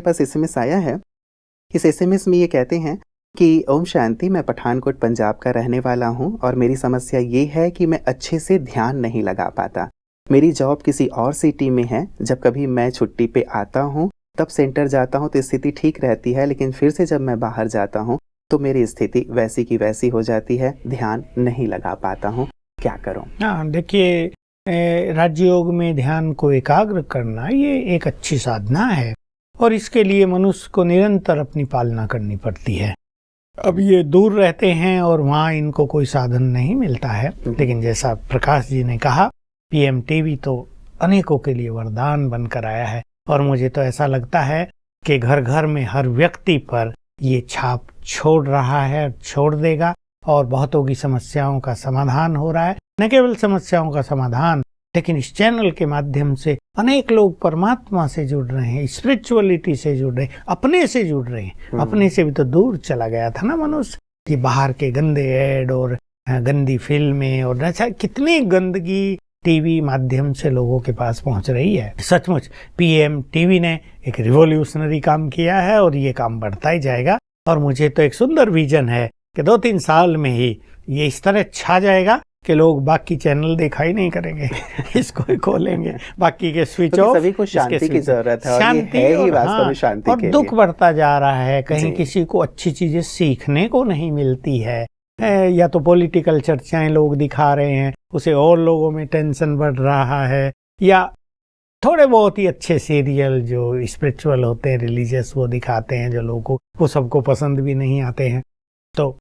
पास SMS आया है। इस एसएमएस में ये कहते हैं कि ओम शांति, मैं पठानकोट पंजाब का रहने वाला हूँ और मेरी समस्या ये है कि मैं अच्छे से ध्यान नहीं लगा पाता। मेरी जॉब किसी और सिटी में है। जब कभी मैं छुट्टी पे आता हूँ तब सेंटर जाता हूँ तो स्थिति ठीक रहती है, लेकिन फिर से जब मैं बाहर जाता हूँ तो मेरी स्थिति वैसी की वैसी हो जाती है, ध्यान नहीं लगा पाता हूँ। क्या करूँ? देखिए, राजयोग में ध्यान को एकाग्र करना ये एक अच्छी साधना है और इसके लिए मनुष्य को निरंतर अपनी पालना करनी पड़ती है। अब ये दूर रहते हैं और वहाँ इनको कोई साधन नहीं मिलता है, लेकिन जैसा प्रकाश जी ने कहा, पीएम टीवी तो अनेकों के लिए वरदान बनकर आया है और मुझे तो ऐसा लगता है कि घर घर में हर व्यक्ति पर ये छाप छोड़ रहा है, छोड़ देगा और बहुतों की समस्याओं का समाधान हो रहा है। न केवल समस्याओं का समाधान, लेकिन इस चैनल के माध्यम से अनेक लोग परमात्मा से जुड़ रहे हैं, स्पिरिचुअलिटी से जुड़ रहे हैं, अपने से जुड़ रहे हैं। अपने से भी तो दूर चला गया था ना मनुष्य, कि बाहर के गंदे ऐड और गंदी फिल्में और अच्छा कितनी गंदगी टीवी माध्यम से लोगों के पास पहुंच रही है। सचमुच पीएम टीवी ने एक रिवॉल्यूशनरी काम किया है और ये काम बढ़ता ही जाएगा। और मुझे तो एक सुंदर विजन है कि 2-3 साल में ही ये इस तरह छा जाएगा कि लोग बाकी चैनल देखा ही नहीं करेंगे, इसको ही खोलेंगे, बाकी के स्विच ऑफ। सभी को शांति की जरूरत है, शांति है ही वास्तव में शांति और दुख बढ़ता जा रहा है। कहीं किसी को अच्छी चीजें सीखने को नहीं मिलती है, या तो पॉलिटिकल चर्चाएं लोग दिखा रहे हैं, उसे और लोगों में टेंशन बढ़ रहा है, या थोड़े बहुत ही अच्छे सीरियल जो स्पिरिचुअल होते हैं, रिलीजियस, वो दिखाते हैं जो लोगों को, वो सबको पसंद भी नहीं आते हैं। तो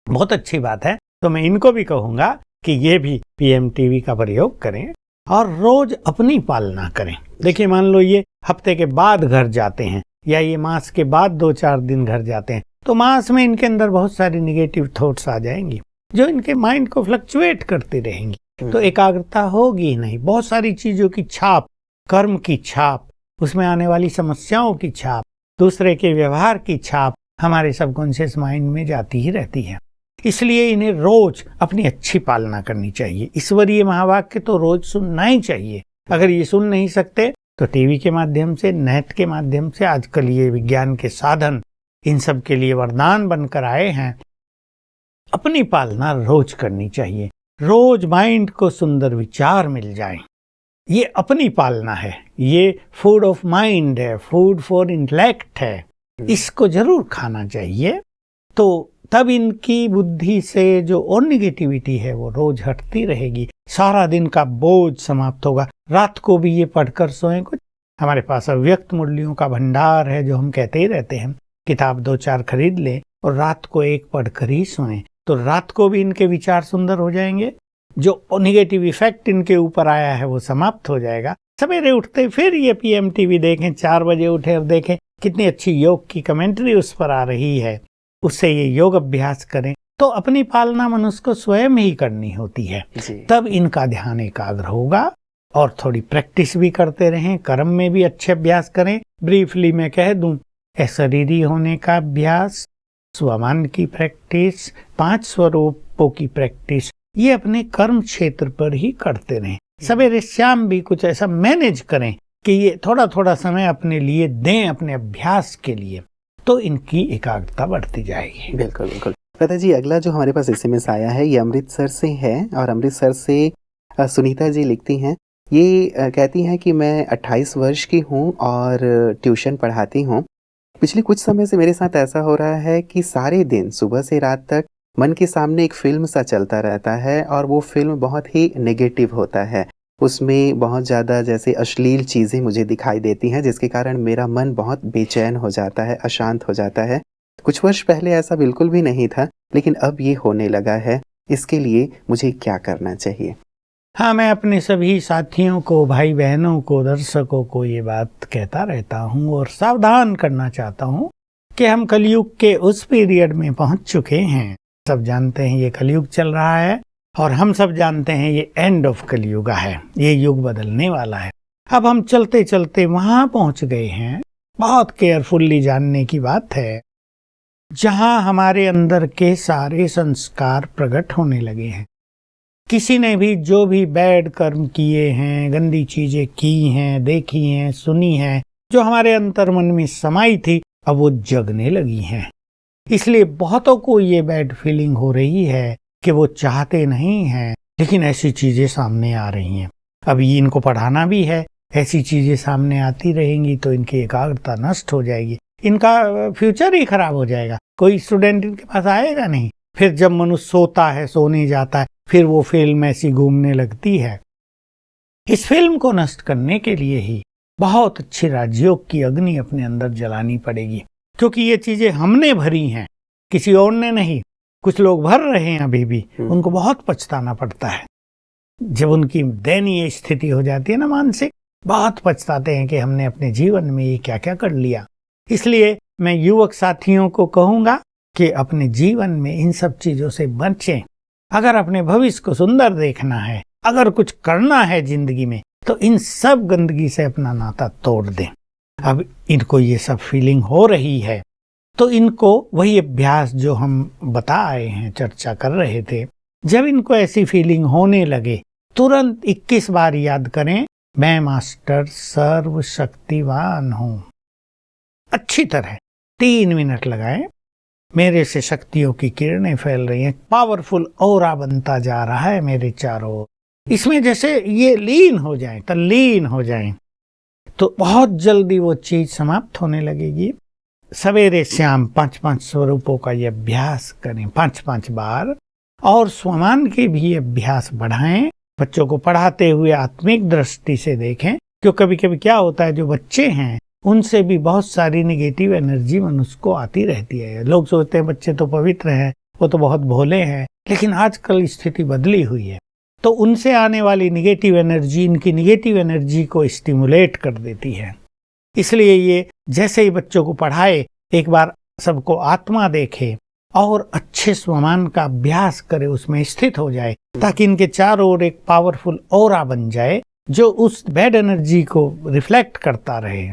बहुत अच्छी बात है। तो मैं इनको भी कहूंगा कि ये भी पीएम टीवी का प्रयोग करें और रोज अपनी पालना करें। देखिए, मान लो ये हफ्ते के बाद घर जाते हैं या ये मास के बाद 2-4 दिन घर जाते हैं, तो मास में इनके अंदर बहुत सारी निगेटिव थॉट्स आ जाएंगी जो इनके माइंड को फ्लक्चुएट करती रहेंगी, तो एकाग्रता होगी ही नहीं। बहुत सारी चीजों की छाप, कर्म की छाप, उसमें आने वाली समस्याओं की छाप, दूसरे के व्यवहार की छाप हमारे सबकॉन्शियस माइंड में जाती ही रहती है। इसलिए इन्हें रोज अपनी अच्छी पालना करनी चाहिए। ईश्वरीय महावाक्य तो रोज सुनना ही चाहिए। अगर ये सुन नहीं सकते तो टीवी के माध्यम से, नेट के माध्यम से, आजकल ये विज्ञान के साधन इन सब के लिए वरदान बनकर आए हैं। अपनी पालना रोज करनी चाहिए। रोज माइंड को सुंदर विचार मिल जाएं, ये अपनी पालना है। ये फूड ऑफ माइंड है, फूड फॉर इंटेलेक्ट है, इसको जरूर खाना चाहिए। तो तब इनकी बुद्धि से जो और निगेटिविटी है वो रोज हटती रहेगी, सारा दिन का बोझ समाप्त होगा। रात को भी ये पढ़कर सोएं कुछ। हमारे पास अव्यक्त मूल्यों का भंडार है जो हम कहते ही रहते हैं। किताब 2-4 खरीद लें और रात को एक पढ़कर ही सोएं, तो रात को भी इनके विचार सुंदर हो जाएंगे। जो निगेटिव इफेक्ट इनके ऊपर आया है वो समाप्त हो जाएगा। सवेरे उठते फिर ये पीएम टीवी देखें, 4 बजे उठे और देखें कितनी अच्छी योग की कमेंट्री उस पर आ रही है, उससे ये योग अभ्यास करें। तो अपनी पालना मनुष्य को स्वयं ही करनी होती है, तब इनका ध्यान एकाग्र होगा। और थोड़ी प्रैक्टिस भी करते रहें, कर्म में भी अच्छे अभ्यास करें। ब्रीफली मैं कह दूं, शरीरी होने का अभ्यास, स्वमान की प्रैक्टिस, 5 स्वरूपों की प्रैक्टिस, ये अपने कर्म क्षेत्र पर ही करते रहें। सवेरे शाम भी कुछ ऐसा मैनेज करें कि ये थोड़ा थोड़ा समय अपने लिए दें, अपने अभ्यास के लिए, तो इनकी एकाग्रता बढ़ती जाएगी। बिल्कुल बिल्कुल। प्रकाश जी, अगला जो हमारे पास एसएमएस आया है ये अमृतसर से है और अमृतसर से सुनीता जी लिखती हैं। ये कहती हैं कि मैं 28 वर्ष की हूँ और ट्यूशन पढ़ाती हूँ। पिछले कुछ समय से मेरे साथ ऐसा हो रहा है कि सारे दिन सुबह से रात तक मन के सामने एक फिल्म सा चलता रहता है और वो फिल्म बहुत ही नेगेटिव होता है। उसमें बहुत ज़्यादा जैसे अश्लील चीज़ें मुझे दिखाई देती हैं, जिसके कारण मेरा मन बहुत बेचैन हो जाता है, अशांत हो जाता है। कुछ वर्ष पहले ऐसा बिल्कुल भी नहीं था, लेकिन अब ये होने लगा है। इसके लिए मुझे क्या करना चाहिए? हाँ, मैं अपने सभी साथियों को, भाई बहनों को, दर्शकों को ये बात कहता रहता हूँ और सावधान करना चाहता हूँ कि हम कलयुग के उस पीरियड में पहुँच चुके हैं। सब जानते हैं ये कलयुग चल रहा है और हम सब जानते हैं ये एंड ऑफ कलयुग है, ये युग बदलने वाला है। अब हम चलते चलते वहां पहुंच गए हैं। बहुत केयरफुल्ली जानने की बात है, जहां हमारे अंदर के सारे संस्कार प्रकट होने लगे हैं। किसी ने भी जो भी बैड कर्म किए हैं, गंदी चीजें की हैं, देखी हैं, सुनी हैं, जो हमारे अंतर्मन में समाई थी अब वो जगने लगी हैं। इसलिए बहुतों को ये बैड फीलिंग हो रही है कि वो चाहते नहीं हैं, लेकिन ऐसी चीजें सामने आ रही हैं। अभी इनको पढ़ाना भी है, ऐसी चीजें सामने आती रहेंगी तो इनकी एकाग्रता नष्ट हो जाएगी, इनका फ्यूचर ही खराब हो जाएगा। कोई स्टूडेंट इनके पास आएगा नहीं। फिर जब मनुष्य सोता है, सोने जाता है, फिर वो फिल्म ऐसी घूमने लगती है। इस फिल्म को नष्ट करने के लिए ही बहुत अच्छी राजयोग की अग्नि अपने अंदर जलानी पड़ेगी, क्योंकि ये चीजें हमने भरी हैं, किसी और ने नहीं। कुछ लोग भर रहे हैं अभी भी, उनको बहुत पछताना पड़ता है। जब उनकी दयनीय स्थिति हो जाती है ना मानसिक, बहुत पछताते हैं कि हमने अपने जीवन में ये क्या क्या कर लिया। इसलिए मैं युवक साथियों को कहूंगा कि अपने जीवन में इन सब चीजों से बचें। अगर अपने भविष्य को सुंदर देखना है, अगर कुछ करना है जिंदगी में, तो इन सब गंदगी से अपना नाता तोड़ दें। अब इनको ये सब फीलिंग हो रही है तो इनको वही अभ्यास जो हम बता आए हैं, चर्चा कर रहे थे, जब इनको ऐसी फीलिंग होने लगे तुरंत 21 बार याद करें, मैं मास्टर सर्वशक्तिवान हूं। अच्छी तरह 3 मिनट लगाएं। मेरे से शक्तियों की किरणें फैल रही हैं, पावरफुल ऑरा बनता जा रहा है मेरे चारों ओर। इसमें जैसे ये लीन हो जाएं, तल्लीन हो जाएं, तो बहुत जल्दी वो चीज समाप्त होने लगेगी। सवेरे शाम 5-5 स्वरूपों का ये अभ्यास करें 5-5 बार, और स्वमान के भी अभ्यास बढ़ाएं। बच्चों को पढ़ाते हुए आत्मिक दृष्टि से देखें, क्योंकि कभी कभी क्या होता है, जो बच्चे हैं उनसे भी बहुत सारी नेगेटिव एनर्जी मनुष्य को आती रहती है। लोग सोचते हैं बच्चे तो पवित्र हैं, वो तो बहुत भोले हैं, लेकिन आजकल स्थिति बदली हुई है, तो उनसे आने वाली नेगेटिव एनर्जी इनकी नेगेटिव एनर्जी को स्टिमुलेट कर देती है। इसलिए ये जैसे ही बच्चों को पढ़ाए, एक बार सबको आत्मा देखे और अच्छे स्वमान का अभ्यास करे, उसमें स्थित हो जाए, ताकि इनके चारों ओर एक पावरफुल ऑरा बन जाए जो उस बैड एनर्जी को रिफ्लेक्ट करता रहे,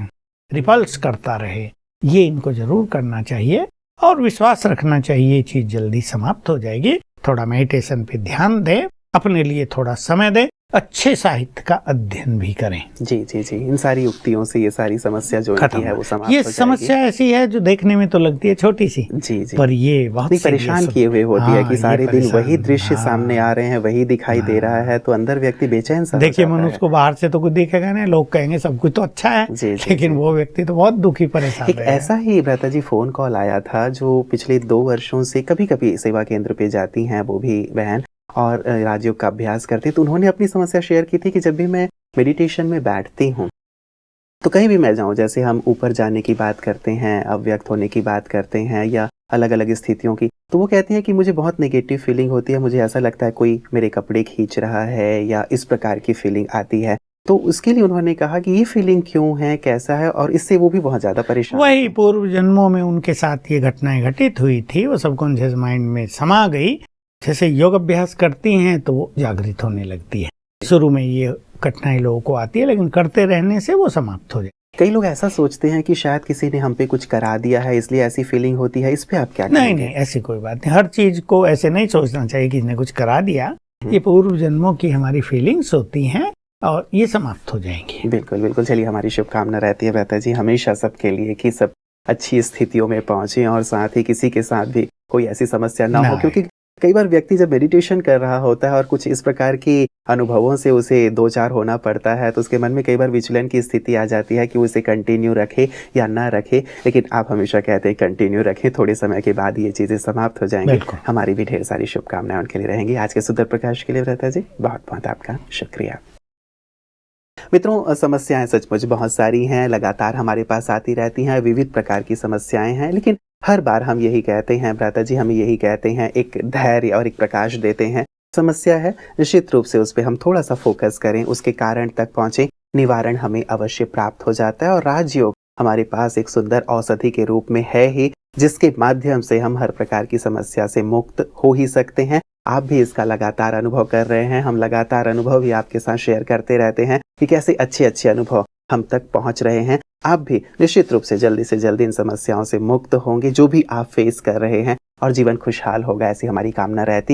रिपल्स करता रहे। ये इनको जरूर करना चाहिए और विश्वास रखना चाहिए, ये चीज जल्दी समाप्त हो जाएगी। थोड़ा मेडिटेशन पे ध्यान दें, अपने लिए थोड़ा समय दें, अच्छे साहित्य का अध्ययन भी करें। जी जी जी, इन सारी युक्तियों से ये सारी समस्या जो इनकी है वो समाप्त हो जाएगी। ये समस्या ऐसी है जो देखने में तो लगती है छोटी सी, जी जी, पर ये बहुत परेशान किए हुए होती है कि सारे दिन वही दृश्य सामने आ रहे हैं, वही दिखाई दे रहा है, तो अंदर व्यक्ति बेचैन सा। देखिए, मनुष्य को बाहर से तो कुछ दिखेगा नहीं, लोग कहेंगे सब कुछ तो अच्छा है, लेकिन वो व्यक्ति तो बहुत दुखी परेशान। एक ऐसा ही भ्राता जी फोन कॉल आया था, जो पिछले 2 वर्षों से कभी कभी सेवा केंद्र पे जाती हैं, वो भी बहन, और राजयोग का अभ्यास करती, तो उन्होंने अपनी समस्या शेयर की थी कि जब भी मैं मेडिटेशन में बैठती हूँ तो कहीं भी मैं जाऊँ, जैसे हम ऊपर जाने की बात करते हैं, अव्यक्त होने की बात करते हैं, या अलग अलग स्थितियों की, तो वो कहती है कि मुझे बहुत नेगेटिव फीलिंग होती है, मुझे ऐसा लगता है कोई मेरे कपड़े खींच रहा है, या इस प्रकार की फीलिंग आती है। तो उसके लिए उन्होंने कहा कि ये फीलिंग क्यों है, कैसा है, और इससे वो भी बहुत ज्यादा परेशान। वही पूर्व जन्मों में उनके साथ ये घटनाएं घटित हुई थी, वो सबकॉन्शियस माइंड में समा गई। जैसे योग अभ्यास करती हैं तो वो जागृत होने लगती है। शुरू में ये घटनाएं लोगों को आती है, लेकिन करते रहने से वो समाप्त हो जाए। कई लोग ऐसा सोचते हैं कि शायद किसी ने हम पे कुछ करा दिया है, इसलिए ऐसी फीलिंग होती है, इस पे आप क्या कहेंगे? नहीं, ऐसी कोई बात नहीं। हर चीज को ऐसे नहीं सोचना चाहिए कि इसने कुछ करा दिया। ये पूर्व जन्मों की हमारी फीलिंग्स होती हैं और ये समाप्त हो जाएंगी। बिल्कुल बिल्कुल। चलिए, भ्राता जी शुभकामना रहती है भ्राता जी हमेशा सबके लिए कि सब अच्छी स्थितियों में पहुंचे, और साथ ही किसी के साथ भी कोई ऐसी समस्या ना हो, क्योंकि कई बार व्यक्ति जब मेडिटेशन कर रहा होता है और कुछ इस प्रकार की अनुभवों से उसे 2-4 होना पड़ता है, तो उसके मन में कई बार विचलन की स्थिति आ जाती है कि उसे कंटिन्यू रखे या ना रखे। लेकिन आप हमेशा कहते हैं कंटिन्यू रखें, थोड़े समय के बाद ये चीजें समाप्त हो जाएंगी। हमारी भी ढेर सारी शुभकामनाएं उनके लिए रहेंगी। आज के सुंदर प्रकाश के लिए भ्राता जी बहुत बहुत आपका शुक्रिया। मित्रों, समस्याएं सचमुच बहुत सारी हैं, लगातार हमारे पास आती रहती हैं, विविध प्रकार की समस्याएं हैं, लेकिन हर बार हम यही कहते हैं भ्राता जी, हम यही कहते हैं, एक धैर्य और एक प्रकाश देते हैं। समस्या है, निश्चित रूप से उस पर हम थोड़ा सा फोकस करें, उसके कारण तक पहुंचे, निवारण हमें अवश्य प्राप्त हो जाता है। और राजयोग हमारे पास एक सुंदर औषधि के रूप में है ही, जिसके माध्यम से हम हर प्रकार की समस्या से मुक्त हो ही सकते हैं। आप भी इसका लगातार अनुभव कर रहे हैं, हम लगातार अनुभव भी आपके साथ शेयर करते रहते हैं कि कैसे अच्छे अच्छे अनुभव हम तक पहुंच रहे हैं। आप भी निश्चित रूप से जल्दी इन समस्याओं से मुक्त होंगे जो भी आप फेस कर रहे हैं, और जीवन खुशहाल होगा, ऐसी हमारी कामना रहती है।